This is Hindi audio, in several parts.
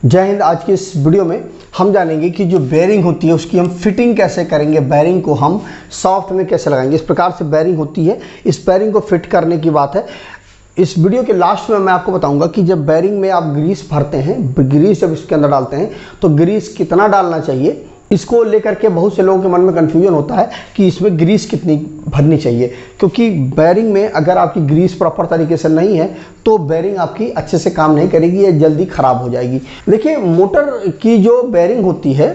जय हिंद। आज की इस वीडियो में हम जानेंगे कि जो बेरिंग होती है उसकी हम फिटिंग कैसे करेंगे, बेरिंग को हम सॉफ्ट में कैसे लगाएंगे। इस प्रकार से बेरिंग होती है, इस बेरिंग को फिट करने की बात है। इस वीडियो के लास्ट में मैं आपको बताऊंगा कि जब बेरिंग में आप ग्रीस भरते हैं, ग्रीस जब इसके अंदर डालते हैं तो ग्रीस कितना डालना चाहिए, इसको लेकर के बहुत से लोगों के मन में कन्फ्यूजन होता है कि इसमें ग्रीस कितनी भरनी चाहिए। क्योंकि बेरिंग में अगर आपकी ग्रीस प्रॉपर तरीके से नहीं है तो बेरिंग आपकी अच्छे से काम नहीं करेगी, ये जल्दी ख़राब हो जाएगी। देखिए, मोटर की जो बेरिंग होती है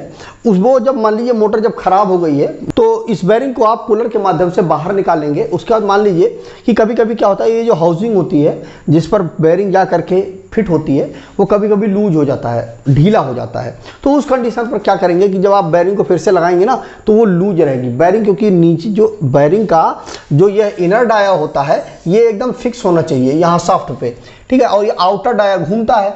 वो जब मान लीजिए मोटर जब ख़राब हो गई है तो इस बेरिंग को आप कूलर के माध्यम से बाहर निकालेंगे। उसके बाद मान लीजिए कि कभी कभी क्या होता है, ये जो हाउसिंग होती है जिस पर बेरिंग जा करके फिट होती है वो कभी कभी लूज हो जाता है, ढीला हो जाता है। तो उस कंडीशन पर क्या करेंगे कि जब आप बेरिंग को फिर से लगाएंगे ना तो वो लूज रहेगी बेरिंग, क्योंकि नीचे जो बेरिंग का जो यह इनर डाया होता है ये एकदम फिक्स होना चाहिए यहाँ शाफ्ट पे, ठीक है। और ये आउटर डाया घूमता है,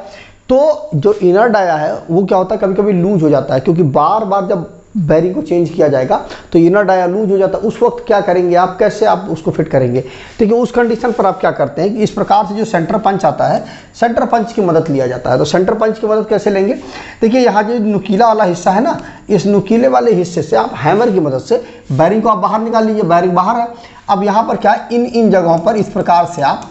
तो जो इनर डाया है वो क्या होता है कभी कभी लूज हो जाता है, क्योंकि बार बार जब बेरिंग को चेंज किया जाएगा तो इनर डाया लूज हो जाता है। उस वक्त क्या करेंगे आप, कैसे आप उसको फिट करेंगे? ठीक है, उस कंडीशन पर आप क्या करते हैं कि इस प्रकार से जो सेंटर पंच आता है, सेंटर पंच की मदद लिया जाता है। तो सेंटर पंच की मदद कैसे लेंगे? देखिए, यहाँ जो नुकीला वाला हिस्सा है ना, इस नुकीले वाले हिस्से से आप हैमर की मदद से बेरिंग को आप बाहर निकाल लीजिए। बेरिंग बाहर है। अब यहाँ पर क्या है, इन जगहों पर इस प्रकार से आप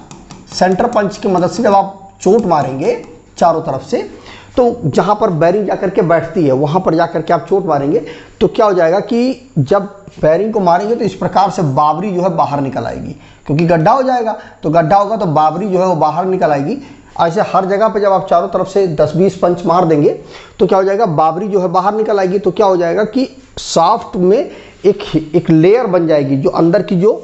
सेंटर पंच की मदद से जब आप चोट मारेंगे चारों तरफ से, तो जहाँ पर बेरिंग जाकर के बैठती है वहाँ पर जाकर के आप चोट मारेंगे तो क्या हो जाएगा कि जब बेरिंग को मारेंगे तो इस प्रकार से बाबरी जो है बाहर निकल आएगी, क्योंकि गड्ढा हो जाएगा। तो गड्ढा होगा तो बाबरी जो है वो बाहर निकल आएगी। ऐसे हर जगह पे जब आप चारों तरफ से 10-20 पंच मार देंगे तो क्या हो जाएगा, बाबरी जो है बाहर निकल आएगी। तो क्या हो जाएगा कि शाफ्ट में एक लेयर बन जाएगी, जो अंदर की जो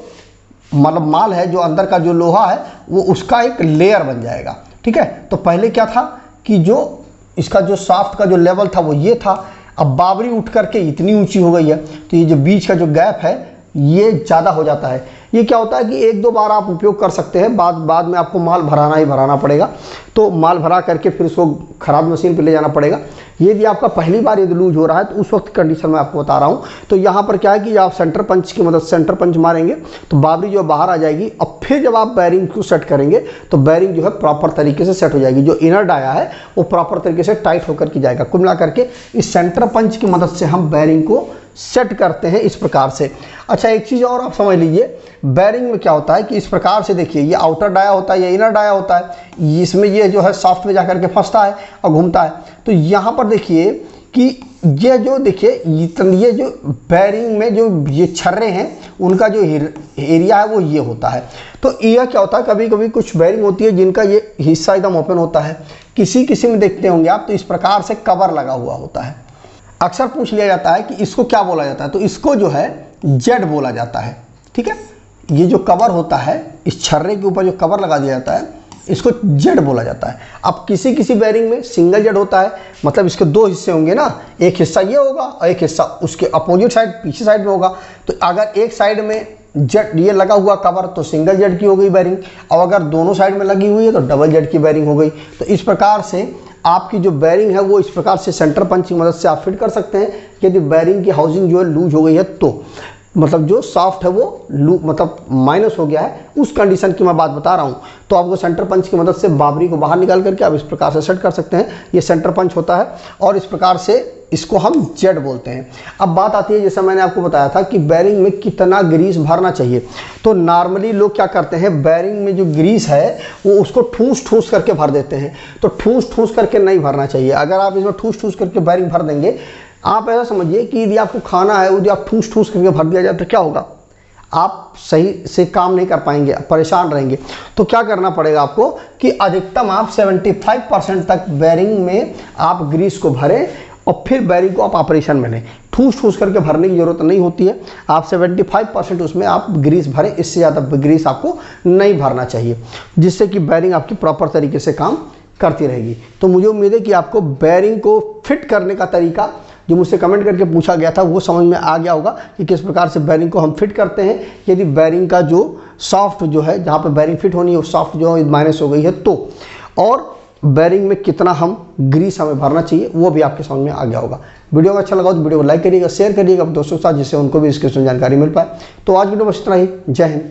मतलब माल है, जो अंदर का जो लोहा है वो उसका एक लेयर बन जाएगा, ठीक है। तो पहले क्या था कि जो इसका जो शाफ्ट का जो लेवल था वो ये था, अब बाबरी उठ करके इतनी ऊंची हो गई है तो ये जो बीच का जो गैप है ये ज़्यादा हो जाता है। ये क्या होता है कि एक दो बार आप उपयोग कर सकते हैं, बाद में आपको माल भराना ही भराना पड़ेगा। तो माल भरा करके फिर उसको खराब मशीन पे ले जाना पड़ेगा। यदि आपका पहली बार यदि लूज हो रहा है तो उस वक्त कंडीशन में आपको बता रहा हूँ। तो यहाँ पर क्या है कि आप सेंटर पंच की मदद से सेंटर पंच मारेंगे तो बाबरी जो बाहर आ जाएगी। अब फिर जब आप बेरिंग को सेट करेंगे तो बेरिंग जो है प्रॉपर तरीके से सेट हो जाएगी। जो इनर डाया है वो प्रॉपर तरीके से टाइट होकर के जाएगा। कुल मिला करके इस सेंटर पंच की मदद से हम बेरिंग को सेट करते हैं इस प्रकार से। अच्छा, एक चीज़ और आप समझ लीजिए, बेरिंग में क्या होता है कि इस प्रकार से देखिए, ये आउटर डाया होता है, ये इनर डाया होता है, इसमें ये जो है सॉफ्ट में जाकर के फंसता है और घूमता है। तो यहाँ पर देखिए कि ये जो देखिए ये जो बेरिंग में जो ये छर्रे हैं उनका जो एरिया है वो ये होता है। तो यह क्या होता है, कभी कभी कुछ बेरिंग होती है जिनका ये हिस्सा एकदम ओपन होता है, किसी में देखते होंगे आप तो इस प्रकार से कवर लगा हुआ होता है। अक्सर पूछ लिया जाता है कि इसको क्या बोला जाता है, तो इसको जो है जेड बोला जाता है, ठीक है। ये जो कवर होता है, इस छर्रे के ऊपर जो कवर लगा दिया जाता है इसको जेड बोला जाता है। अब किसी बेरिंग में सिंगल जेड होता है, मतलब इसके दो हिस्से होंगे ना, एक हिस्सा ये होगा और एक हिस्सा उसके अपोजिट साइड पीछे साइड में होगा। तो अगर एक साइड में जेड ये लगा हुआ कवर तो सिंगल जेड की हो गई बेरिंग, और अगर दोनों साइड में लगी हुई है तो डबल जेड की बेरिंग हो गई। तो इस प्रकार से आपकी जो बेरिंग है वो इस प्रकार से सेंटर पंच की मदद से आप फिट कर सकते हैं। यदि बेरिंग की हाउसिंग जो है लूज हो गई है तो मतलब जो सॉफ्ट है वो मतलब माइनस हो गया है, उस कंडीशन की मैं बात बता रहा हूँ। तो आपको सेंटर पंच की मदद से बाबरी को बाहर निकाल करके आप इस प्रकार से सेट कर सकते हैं। ये सेंटर पंच होता है और इस प्रकार से इसको हम जेड बोलते हैं। अब बात आती है, जैसा मैंने आपको बताया था कि बेरिंग में कितना ग्रीस भरना चाहिए। तो नॉर्मली लोग क्या करते हैं, बेरिंग में जो ग्रीस है वो उसको ठूस करके भर देते हैं। तो ठूस करके नहीं भरना चाहिए। अगर आप इसमें ठूस करके बेरिंग भर देंगे, आप ऐसा समझिए कि यदि आपको खाना है यदि आप ठूस करके भर दिया जाए तो क्या होगा, आप सही से काम नहीं कर पाएंगे, परेशान रहेंगे। तो क्या करना पड़ेगा आपको कि अधिकतम आप 75% तक बेरिंग में आप ग्रीस को भरें और फिर बेरिंग को आप ऑपरेशन में लें। ठूस करके भरने की जरूरत नहीं होती है। आप 75% उसमें आप ग्रीस भरें, इससे ज़्यादा ग्रीस आपको नहीं भरना चाहिए, जिससे कि बेरिंग आपकी प्रॉपर तरीके से काम करती रहेगी। तो मुझे उम्मीद है कि आपको बेरिंग को फिट करने का तरीका जो मुझसे कमेंट करके पूछा गया था वो समझ में आ गया होगा कि किस प्रकार से बेरिंग को हम फिट करते हैं। यदि बेरिंग का जो सॉफ्ट जो है, जहाँ पर बेरिंग फिट होनी है वो सॉफ्ट जो है माइनस हो गई है तो, और बेरिंग में कितना हम ग्रीस हमें भरना चाहिए वो भी आपके समझ में आ गया होगा। वीडियो में अच्छा लगा तो वीडियो को लाइक करिएगा, शेयर करिएगा अपने दोस्तों के साथ, जिससे उनको भी इसकी जानकारी मिल पाए। तो आज वीडियो में इतना ही। जय हिंद।